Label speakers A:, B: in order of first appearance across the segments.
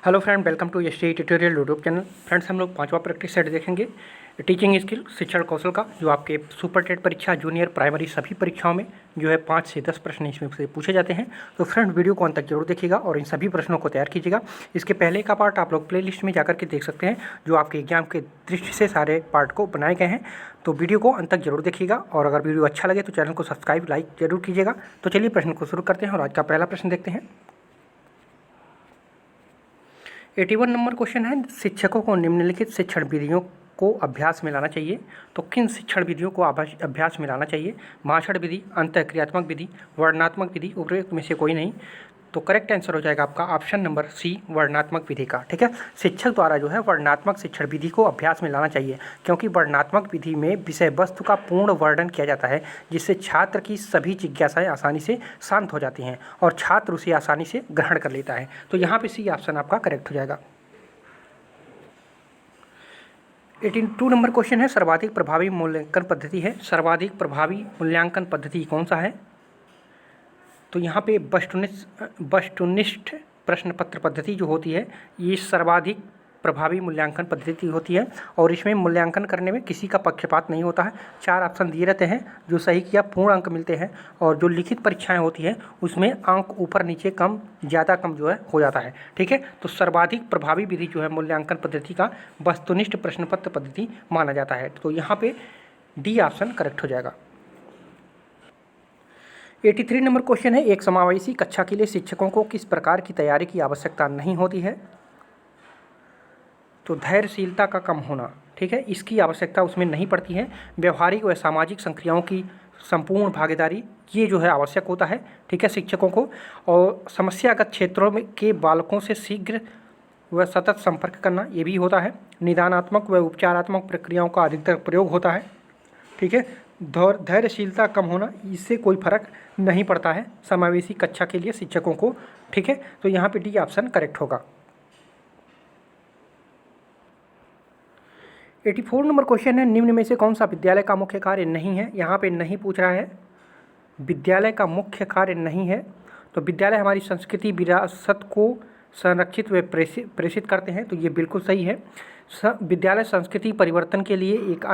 A: Hello friend, welcome to S tutorial YouTube channel. Friends, हम लोग पांचवा प्रैक्टिस सेट देखेंगे टीचिंग स्किल शिक्षण कौशल का, जो आपके सुपर टेट परीक्षा, जूनियर, प्राइमरी सभी परीक्षाओं में जो है 5 से 10 प्रश्न इसमें से पूछे जाते हैं। तो फ्रेंड, वीडियो को अंत तक जरूर देखिएगा और इन सभी प्रश्नों को तैयार कीजिएगा। इसके पहले का पार्ट आप लोग प्लेलिस्ट में जाकर के देख सकते हैं, जो आपके एग्जाम के दृष्टि से सारे पार्ट को बनाए गए हैं। तो वीडियो को अंत तक जरूर देखिएगा और अगर वीडियो अच्छा लगे तो चैनल को सब्सक्राइब, लाइक जरूर कीजिएगा। तो चलिए प्रश्न को शुरू करते हैं और आज का पहला प्रश्न देखते हैं। 81 नंबर क्वेश्चन है, शिक्षकों को निम्नलिखित शिक्षण विधियों को अभ्यास में लाना चाहिए। तो किन शिक्षण विधियों को अभ्यास में लाना चाहिए? भाषण विधि, अंतःक्रियात्मक विधि, वर्णनात्मक विधि, उपयुक्त में से कोई नहीं। तो करेक्ट आंसर हो जाएगा आपका ऑप्शन नंबर सी, वर्णनात्मक विधि का। ठीक है, शिक्षक द्वारा जो है वर्णनात्मक शिक्षण विधि को अभ्यास में लाना चाहिए, क्योंकि वर्णनात्मक विधि में विषय वस्तु का पूर्ण वर्णन किया जाता है, जिससे छात्र की सभी जिज्ञासाएं आसानी से शांत हो जाती हैं और छात्र उसे आसानी से ग्रहण कर लेता है। तो यहाँ पे सी ऑप्शन आपका करेक्ट हो जाएगा। 82 नंबर क्वेश्चन है, सर्वाधिक प्रभावी मूल्यांकन पद्धति है। सर्वाधिक प्रभावी मूल्यांकन पद्धति कौन सा है? तो यहाँ पे वस्तुनिष्ठ प्रश्न पत्र पद्धति जो होती है, ये सर्वाधिक प्रभावी मूल्यांकन पद्धति होती है और इसमें मूल्यांकन करने में किसी का पक्षपात नहीं होता है। 4 ऑप्शन दिए रहते हैं, जो सही किया पूर्ण अंक मिलते हैं और जो लिखित परीक्षाएं होती हैं उसमें अंक ऊपर नीचे कम ज़्यादा कम जो है हो जाता है। ठीक है, तो सर्वाधिक प्रभावी विधि जो है मूल्यांकन पद्धति का वस्तुनिष्ठ प्रश्न पत्र पद्धति माना जाता है। तो यहाँ पे डी ऑप्शन करेक्ट हो जाएगा। 83 नंबर क्वेश्चन है, एक समावेशी कक्षा के लिए शिक्षकों को किस प्रकार की तैयारी की आवश्यकता नहीं होती है? तो धैर्यशीलता का कम होना, ठीक है, इसकी आवश्यकता उसमें नहीं पड़ती है। व्यवहारिक व सामाजिक संक्रियाओं की संपूर्ण भागीदारी, ये जो है आवश्यक होता है, ठीक है, शिक्षकों को। और समस्यागत क्षेत्रों में के बालकों से शीघ्र व सतत संपर्क करना, ये भी होता है। निदानात्मक व उपचारात्मक प्रक्रियाओं का अधिकतर प्रयोग होता है। ठीक है, धैर्यशीलता कम होना, इससे कोई फर्क नहीं पड़ता है समावेशी कक्षा के लिए शिक्षकों को। ठीक है, तो यहाँ पे डी ऑप्शन करेक्ट होगा। 84 नंबर क्वेश्चन है, निम्न में से कौन सा विद्यालय का मुख्य कार्य नहीं है? यहाँ पे नहीं पूछ रहा है, विद्यालय का मुख्य कार्य नहीं है। तो विद्यालय हमारी संस्कृति विरासत को संरक्षित व प्रेषित करते हैं, तो ये बिल्कुल सही है। विद्यालय संस्कृति परिवर्तन के लिए एक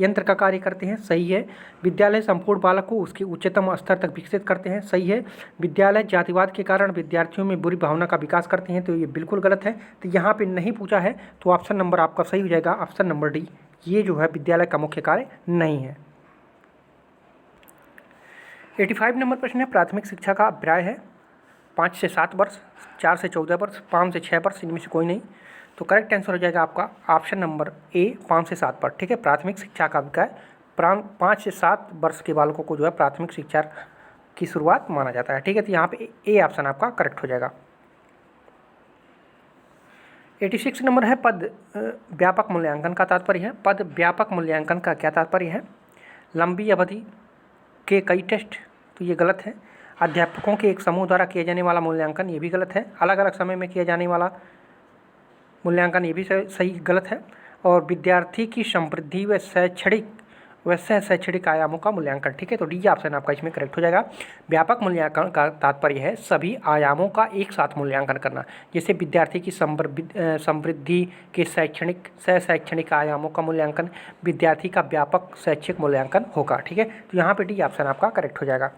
A: यंत्र का कार्य करते हैं, सही है। विद्यालय संपूर्ण बालक को उसके उच्चतम स्तर तक विकसित करते हैं, सही है। विद्यालय जातिवाद के कारण विद्यार्थियों में बुरी भावना का विकास करते हैं, तो ये बिल्कुल गलत है। तो यहाँ पे नहीं पूछा है, तो ऑप्शन नंबर आपका सही हो जाएगा, ऑप्शन नंबर डी, ये जो है विद्यालय का मुख्य कार्य नहीं है। 85 नंबर प्रश्न है, प्राथमिक शिक्षा का अभिप्राय है 5 से 7 वर्ष, 4 से 14 वर्ष, 5 से 6 वर्ष, इनमें से कोई नहीं। तो करेक्ट आंसर हो जाएगा आपका ऑप्शन नंबर ए, 5 से 7 वर्ष। ठीक है, प्राथमिक शिक्षा का अभिप्राय 5 से 7 वर्ष के बालकों को जो है प्राथमिक शिक्षा की शुरुआत माना जाता है। ठीक है, तो यहाँ पे ए ऑप्शन आपका करेक्ट हो जाएगा। 86 नंबर है, पद व्यापक मूल्यांकन का तात्पर्य है। पद व्यापक मूल्यांकन का क्या तात्पर्य है? लंबी अवधि के कई टेस्ट, तो ये गलत है। अध्यापकों के एक समूह द्वारा किया जाने वाला मूल्यांकन, ये भी गलत है। अलग अलग समय में किया जाने वाला मूल्यांकन, ये भी सही गलत है। और विद्यार्थी की समृद्धि व शैक्षणिक आयामों का मूल्यांकन, ठीक है, तो डी ऑप्शन आपका इसमें करेक्ट हो जाएगा। व्यापक मूल्यांकन का तात्पर्य है सभी आयामों का एक साथ मूल्यांकन करना, जैसे विद्यार्थी की समृद्धि के शैक्षणिक आयामों का मूल्यांकन, विद्यार्थी का व्यापक शैक्षिक मूल्यांकन होगा। ठीक है, तो यहाँ पे डी ऑप्शन आपका करेक्ट हो जाएगा।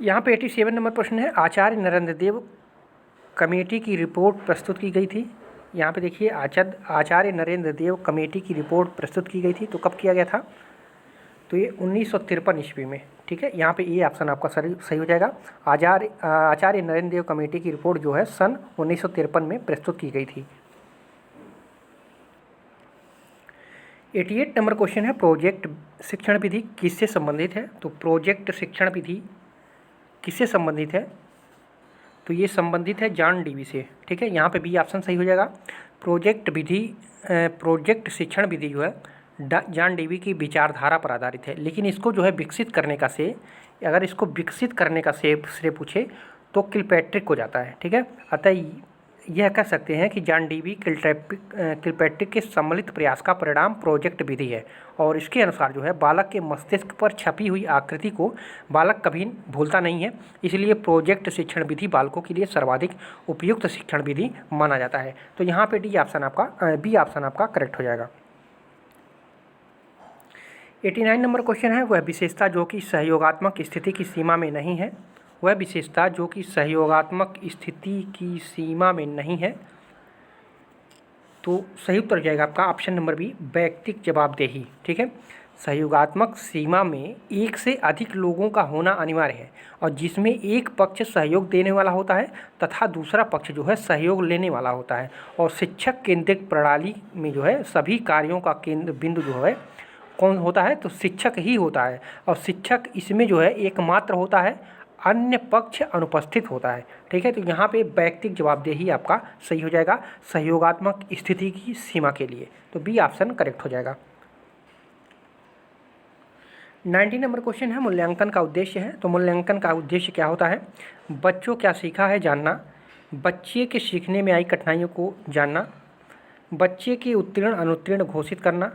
A: यहाँ पे 87 नंबर प्रश्न है, आचार्य नरेंद्र देव कमेटी की रिपोर्ट प्रस्तुत की गई थी। यहाँ पे देखिए, आचार्य नरेंद्र देव कमेटी की रिपोर्ट प्रस्तुत की गई थी, तो कब किया गया था? तो ये 1953 ईस्वी में। ठीक है, यहाँ पे ये ऑप्शन आपका सही हो जाएगा। आचार्य नरेंद्र देव कमेटी की रिपोर्ट जो है सन 1953 में प्रस्तुत की गई थी। 88 नंबर क्वेश्चन है, प्रोजेक्ट शिक्षण विधि किससे संबंधित है? तो प्रोजेक्ट शिक्षण विधि किससे संबंधित है? तो ये संबंधित है जॉन डीवी से। ठीक है, यहाँ पे बी ऑप्शन सही हो जाएगा। प्रोजेक्ट शिक्षण विधि जो है जॉन डीवी की विचारधारा पर आधारित है, लेकिन इसको जो है विकसित करने का श्रेय पूछे तो किलपैट्रिक को जाता है। ठीक है, अतः यह कह सकते हैं कि जॉन डीवी किलपैट्रिक के सम्मिलित प्रयास का परिणाम प्रोजेक्ट विधि है। और इसके अनुसार जो है बालक के मस्तिष्क पर छपी हुई आकृति को बालक कभी भूलता नहीं है, इसलिए प्रोजेक्ट शिक्षण विधि बालकों के लिए सर्वाधिक उपयुक्त शिक्षण विधि माना जाता है। तो यहाँ पे बी ऑप्शन आपका करेक्ट हो जाएगा। 89 नंबर क्वेश्चन है, वह विशेषता जो कि सहयोगात्मक स्थिति की सीमा में नहीं है। वह विशेषता जो कि सहयोगात्मक स्थिति की सीमा में नहीं है। तो सही उत्तर हो जाएगा आपका ऑप्शन नंबर बी, वैयक्तिक जवाबदेही। ठीक है, सहयोगात्मक सीमा में एक से अधिक लोगों का होना अनिवार्य है और जिसमें एक पक्ष सहयोग देने वाला होता है तथा दूसरा पक्ष जो है सहयोग लेने वाला होता है। और शिक्षक केंद्रित प्रणाली में जो है सभी कार्यों का केंद्र बिंदु जो है कौन होता है, तो शिक्षक ही होता है। और शिक्षक इसमें जो है एकमात्र होता है, अन्य पक्ष अनुपस्थित होता है। ठीक है, तो यहाँ पे वैयक्तिक जवाबदेही आपका सही हो जाएगा सहयोगात्मक स्थिति की सीमा के लिए। तो बी ऑप्शन करेक्ट हो जाएगा। 90 नंबर क्वेश्चन है, मूल्यांकन का उद्देश्य है। तो मूल्यांकन का उद्देश्य क्या होता है, बच्चों क्या सीखा है जानना, बच्चे के सीखने में आई कठिनाइयों को जानना, बच्चे के उत्तीर्ण अनुत्तीर्ण घोषित करना।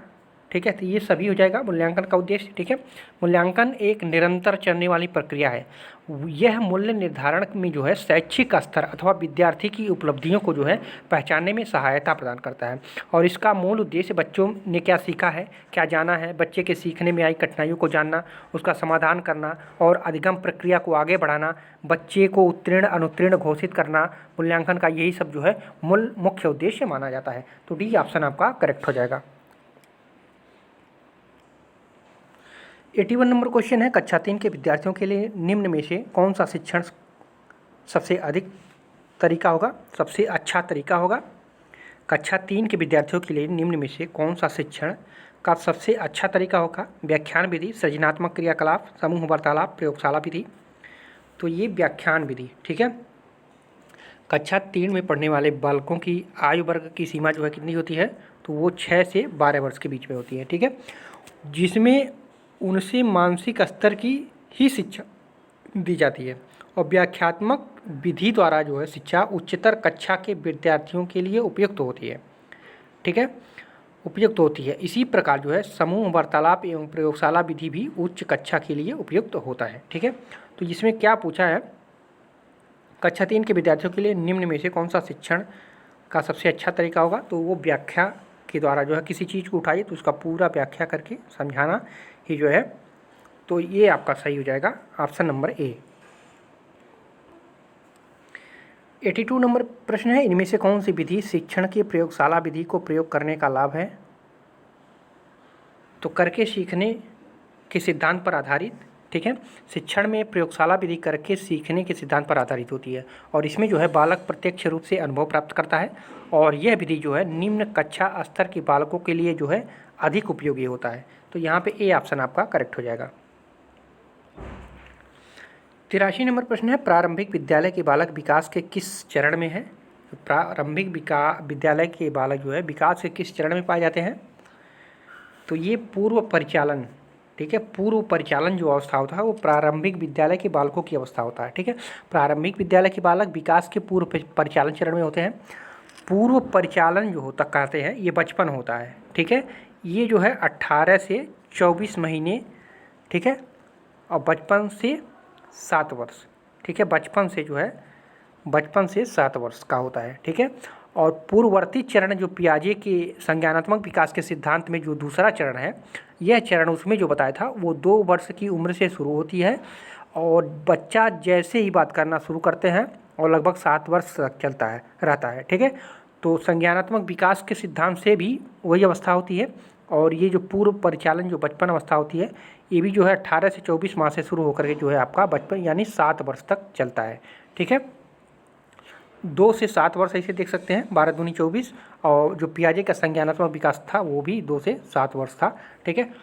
A: ठीक है, तो ये सभी हो जाएगा मूल्यांकन का उद्देश्य। ठीक है, मूल्यांकन एक निरंतर चलने वाली प्रक्रिया है। यह मूल्य निर्धारण में जो है शैक्षिक स्तर अथवा विद्यार्थी की उपलब्धियों को जो है पहचानने में सहायता प्रदान करता है। और इसका मूल उद्देश्य बच्चों ने क्या सीखा है, क्या जाना है, बच्चे के सीखने में आई कठिनाइयों को जानना, उसका समाधान करना और अधिगम प्रक्रिया को आगे बढ़ाना, बच्चे को उत्तीर्ण अनुत्तीर्ण घोषित करना, मूल्यांकन का यही सब जो है मुख्य उद्देश्य माना जाता है। तो डी ऑप्शन आपका करेक्ट हो जाएगा। 81 नंबर क्वेश्चन है, कक्षा 3 के विद्यार्थियों के लिए निम्न में से कौन सा शिक्षण सबसे अधिक तरीका होगा, सबसे अच्छा तरीका होगा। कक्षा 3 के विद्यार्थियों के लिए निम्न में से कौन सा शिक्षण का सबसे अच्छा तरीका होगा, व्याख्यान विधि, सृजनात्मक क्रियाकलाप, समूह वार्तालाप, प्रयोगशाला विधि। तो ये व्याख्यान विधि। ठीक है, कक्षा 3 में पढ़ने वाले बालकों की आयु वर्ग की सीमा जो है कितनी होती है, तो वो 6 से 12 वर्ष के बीच में होती है। ठीक है, जिसमें उनसे मानसिक स्तर की ही शिक्षा दी जाती है और व्याख्यात्मक विधि द्वारा जो है शिक्षा उच्चतर कक्षा के विद्यार्थियों के लिए उपयुक्त होती है। ठीक है, उपयुक्त होती है। इसी प्रकार जो है समूह वार्तालाप एवं प्रयोगशाला विधि भी उच्च कक्षा के लिए उपयुक्त होता है। ठीक है, तो इसमें क्या पूछा है, कक्षा 3 के विद्यार्थियों के लिए निम्न में से कौन सा शिक्षण का सबसे अच्छा तरीका होगा, तो वो व्याख्या के द्वारा जो है किसी चीज़ को उठाइए तो उसका पूरा व्याख्या करके समझाना ही जो है। तो ये आपका सही हो जाएगा ऑप्शन नंबर ए। 82 नंबर प्रश्न है, इनमें से कौन सी विधि शिक्षण की प्रयोगशाला विधि को प्रयोग करने का लाभ है। तो करके सीखने के सिद्धांत पर आधारित। ठीक है, शिक्षण में प्रयोगशाला विधि करके सीखने के सिद्धांत पर आधारित होती है और इसमें जो है बालक प्रत्यक्ष रूप से अनुभव प्राप्त करता है और यह विधि जो है निम्न कक्षा स्तर के बालकों के लिए जो है अधिक उपयोगी होता है। तो यहाँ पे ए ऑप्शन आपका करेक्ट हो जाएगा। 83 नंबर प्रश्न है, प्रारंभिक विद्यालय के बालक विकास के किस चरण में है। तो प्रारंभिक विद्यालय के बालक जो है विकास के किस चरण में पाए जाते हैं, तो ये पूर्व परिचालन। ठीक है, पूर्व परिचालन जो अवस्था होता है वो प्रारंभिक विद्यालय के बालकों की अवस्था होता है। ठीक है, प्रारंभिक विद्यालय के बालक विकास के पूर्व परिचालन चरण में होते हैं। पूर्व परिचालन जो होता कहते हैं ये बचपन होता है। ठीक है, ये जो है 18 से 24 महीने। ठीक है, और बचपन से 7 वर्ष। ठीक है, बचपन से 7 वर्ष का होता है। ठीक है, और पूर्ववर्ती चरण जो पियाजे के संज्ञानात्मक विकास के सिद्धांत में जो दूसरा चरण है, यह चरण उसमें जो बताया था वो 2 वर्ष की उम्र से शुरू होती है और बच्चा जैसे ही बात करना शुरू करते हैं और लगभग 7 वर्ष तक रहता है। ठीक है, तो संज्ञानात्मक विकास के सिद्धांत से भी वही अवस्था होती है और ये जो पूर्व परिचालन जो बचपन अवस्था होती है ये भी जो है 18 से 24 माह से शुरू होकर के जो है आपका बचपन यानी 7 वर्ष तक चलता है। ठीक है, 2 से 7 वर्ष ऐसे देख सकते हैं, 12 दूनी 24। और जो पियाजे का संज्ञानात्मक विकास था वो भी 2 से 7 वर्ष था। ठीक है,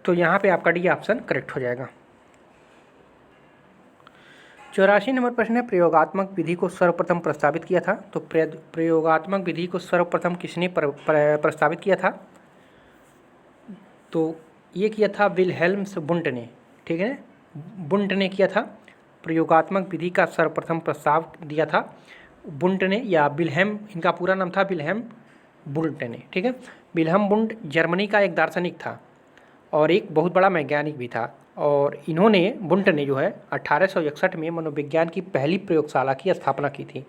A: तो यहाँ पे आपका डी ऑप्शन करेक्ट हो जाएगा। 84 नंबर प्रश्न है, प्रयोगात्मक विधि को सर्वप्रथम प्रस्तावित किया था। तो प्रयोगात्मक विधि को सर्वप्रथम किसने प्रस्तावित किया था, तो ये किया था विलहेल्म्स बुंट ने। ठीक है, बुंट ने किया था प्रयोगात्मक विधि का सर्वप्रथम प्रस्ताव दिया था? बुंड ने या विल्हेम, इनका पूरा नाम था विल्हेम बुंड ने। ठीक है, विल्हेम बुंड जर्मनी का एक दार्शनिक था और एक बहुत बड़ा वैज्ञानिक भी था। और इन्होंने, बुंड ने जो है 1861 में मनोविज्ञान की पहली प्रयोगशाला की स्थापना की थी।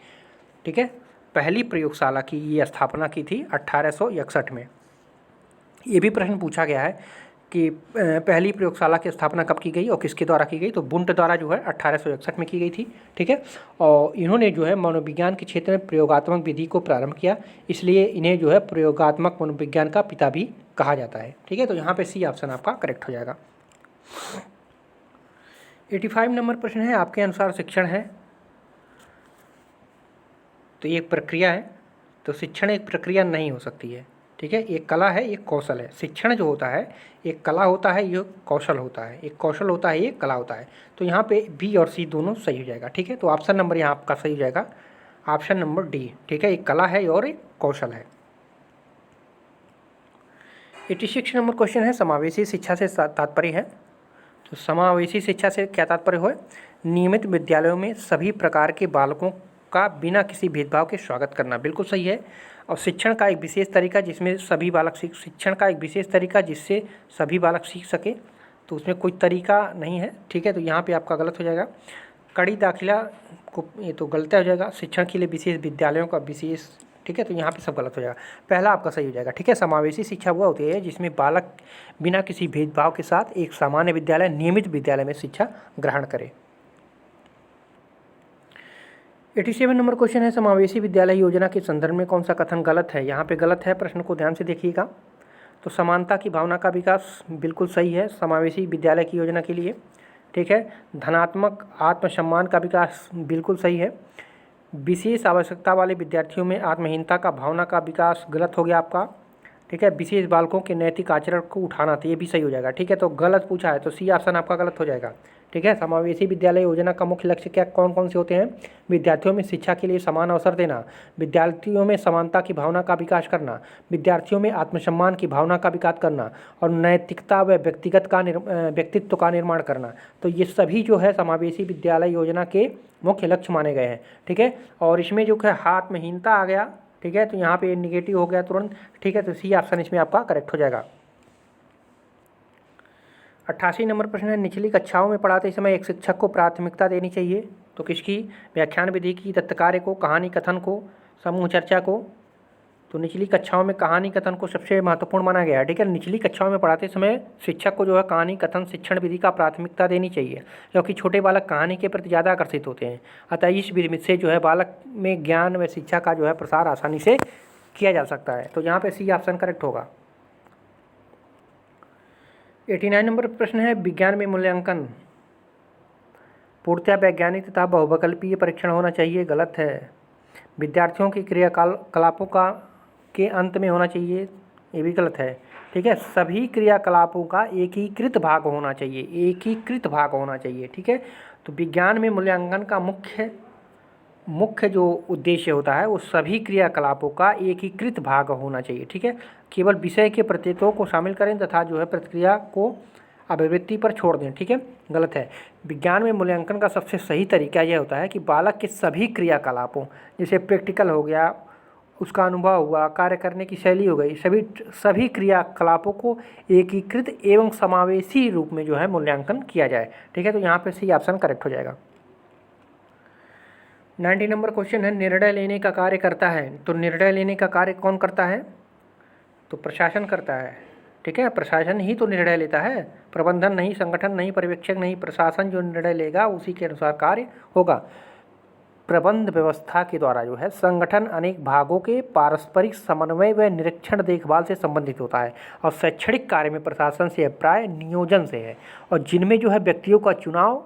A: ठीक है, पहली प्रयोगशाला की ये स्थापना की थी 1861 में। ये भी प्रश्न पूछा गया है कि पहली प्रयोगशाला की स्थापना कब की गई और किसके द्वारा की गई? तो बुंड द्वारा जो है 1861 में की गई थी। ठीक है, और इन्होंने जो है मनोविज्ञान के क्षेत्र में प्रयोगात्मक विधि को प्रारंभ किया, इसलिए इन्हें जो है प्रयोगात्मक मनोविज्ञान का पिता भी कहा जाता है। ठीक है, तो यहाँ पे सी ऑप्शन आपका करेक्ट हो जाएगा। 85 नंबर प्रश्न है, आपके अनुसार शिक्षण है तो ये एक प्रक्रिया है, तो शिक्षण एक प्रक्रिया नहीं हो सकती है। ठीक है, एक कला है, एक कौशल है। शिक्षण जो होता है एक कला होता है, ये कौशल होता है। एक कौशल होता है, ये कला होता है। तो यहाँ पे बी और सी दोनों सही हो जाएगा। ठीक है, तो ऑप्शन नंबर यहाँ आपका सही हो जाएगा, ऑप्शन नंबर डी। ठीक है, एक कला है और एक कौशल है। 86 नंबर क्वेश्चन है, समावेशी शिक्षा से तात्पर्य है? तो समावेशी शिक्षा से क्या तात्पर्य हो? नियमित विद्यालयों में सभी प्रकार के बालकों का बिना किसी भेदभाव के स्वागत करना, बिल्कुल सही है। और शिक्षण का एक विशेष तरीका जिसमें सभी बालक शिक्षण का एक विशेष तरीका जिससे सभी बालक सीख सके, तो उसमें कोई तरीका नहीं है। ठीक है, तो यहाँ पे आपका गलत हो जाएगा। कड़ी दाखिला को, ये तो गलत हो जाएगा। शिक्षण के लिए विशेष विद्यालयों का विशेष, ठीक है, तो यहाँ पे सब गलत हो जाएगा। पहला आपका सही हो जाएगा। ठीक है, समावेशी शिक्षा वो होती है जिसमें बालक बिना किसी भेदभाव के साथ एक सामान्य विद्यालय, नियमित विद्यालय में शिक्षा ग्रहण करे। 87 नंबर क्वेश्चन है, समावेशी विद्यालय योजना के संदर्भ में कौन सा कथन गलत है? यहाँ पे गलत है, प्रश्न को ध्यान से देखिएगा। तो समानता की भावना का विकास बिल्कुल सही है समावेशी विद्यालय की योजना के लिए। ठीक है, धनात्मक आत्मसम्मान का विकास बिल्कुल सही है। विशेष आवश्यकता वाले विद्यार्थियों में आत्महीनता का भावना का विकास गलत हो गया आपका। ठीक है, विशेष बालकों के नैतिक आचरण को उठाना, तो ये भी सही हो जाएगा। ठीक है, तो गलत पूछा है तो सी ऑप्शन आपका गलत हो जाएगा। ठीक है, समावेशी विद्यालय योजना का मुख्य लक्ष्य क्या कौन कौन से होते हैं? विद्यार्थियों में शिक्षा के लिए समान अवसर देना, विद्यार्थियों में समानता की भावना का विकास करना, विद्यार्थियों में आत्मसम्मान की भावना का विकास करना और नैतिकता व व्यक्तित्व का निर्माण करना। तो ये सभी जो है समावेशी विद्यालय योजना के मुख्य लक्ष्य माने गए हैं। ठीक है, और इसमें जो है आत्महीनता आ गया। ठीक है, तो यहाँ पे निगेटिव हो गया तुरंत। ठीक है, तो सी ऑप्शन इसमें आपका करेक्ट हो जाएगा। 88 नंबर प्रश्न है, निचली कक्षाओं में पढ़ाते समय एक शिक्षक को प्राथमिकता देनी चाहिए? तो किसकी? व्याख्यान विधि की, दत्तकार्य को, कहानी कथन को, समूह चर्चा को? तो निचली कक्षाओं में कहानी कथन को सबसे महत्वपूर्ण माना गया है। ठीक है, निचली कक्षाओं में पढ़ाते समय शिक्षक को जो है कहानी कथन शिक्षण विधि का प्राथमिकता देनी चाहिए, क्योंकि छोटे बालक कहानी के प्रति ज़्यादा आकर्षित होते हैं। अतः इस विधि से जो है बालक में ज्ञान व शिक्षा का जो है प्रसार आसानी से किया जा सकता है। तो यहाँ पर सी ऑप्शन करेक्ट होगा। 89 नंबर प्रश्न है, विज्ञान में मूल्यांकन पूर्णतः वैज्ञानिक तथा बहुविकल्पीय परीक्षण होना चाहिए? गलत है। विद्यार्थियों की क्रियाकलापों के अंत में होना चाहिए? ये भी गलत है। ठीक है, सभी क्रियाकलापों का एकीकृत भाग होना चाहिए, एकीकृत भाग होना चाहिए। ठीक है, तो विज्ञान में मूल्यांकन का मुख्य जो उद्देश्य होता है वो सभी क्रियाकलापों का एकीकृत भाग होना चाहिए। ठीक है, केवल विषय के प्रत्येकों को शामिल करें तथा जो है प्रतिक्रिया को अभिव्यक्ति पर छोड़ दें। ठीक है, गलत है। विज्ञान में मूल्यांकन का सबसे सही तरीका यह होता है कि बालक के सभी क्रियाकलापों, जैसे प्रैक्टिकल हो गया, उसका अनुभव हुआ, कार्य करने की शैली हो गई, सभी क्रियाकलापों को एकीकृत एवं समावेशी रूप में जो है मूल्यांकन किया जाए। ठीक है, तो यहाँ पे सी ऑप्शन करेक्ट हो जाएगा। 90 नंबर क्वेश्चन है, निर्णय लेने का कार्य करता है? तो निर्णय लेने का कार्य कौन करता है? तो प्रशासन करता है। ठीक है, प्रशासन ही तो निर्णय लेता है, प्रबंधन नहीं, संगठन नहीं, पर्यवेक्षक नहीं, प्रशासन जो निर्णय लेगा उसी के अनुसार कार्य होगा। प्रबंध व्यवस्था के द्वारा जो है संगठन अनेक भागों के पारस्परिक समन्वय व निरीक्षण देखभाल से संबंधित होता है और शैक्षणिक कार्य में प्रशासन से अभिप्राय नियोजन से है, और जिनमें जो है व्यक्तियों का चुनाव,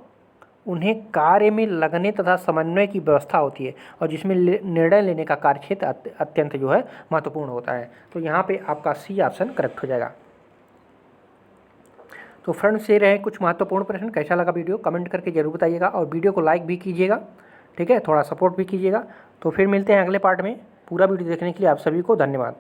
A: उन्हें कार्य में लगने तथा समन्वय की व्यवस्था होती है, और जिसमें निर्णय लेने का कार्यक्षेत्र अत्यंत जो है महत्वपूर्ण होता है। तो यहाँ पे आपका सी ऑप्शन करेक्ट हो जाएगा। तो फ्रेंड्स, ये रहे कुछ महत्वपूर्ण प्रश्न। कैसा लगा वीडियो कमेंट करके जरूर बताइएगा, और वीडियो को लाइक भी कीजिएगा। ठीक है, थोड़ा सपोर्ट भी कीजिएगा। तो फिर मिलते हैं अगले पार्ट में। पूरा वीडियो देखने के लिए आप सभी को धन्यवाद।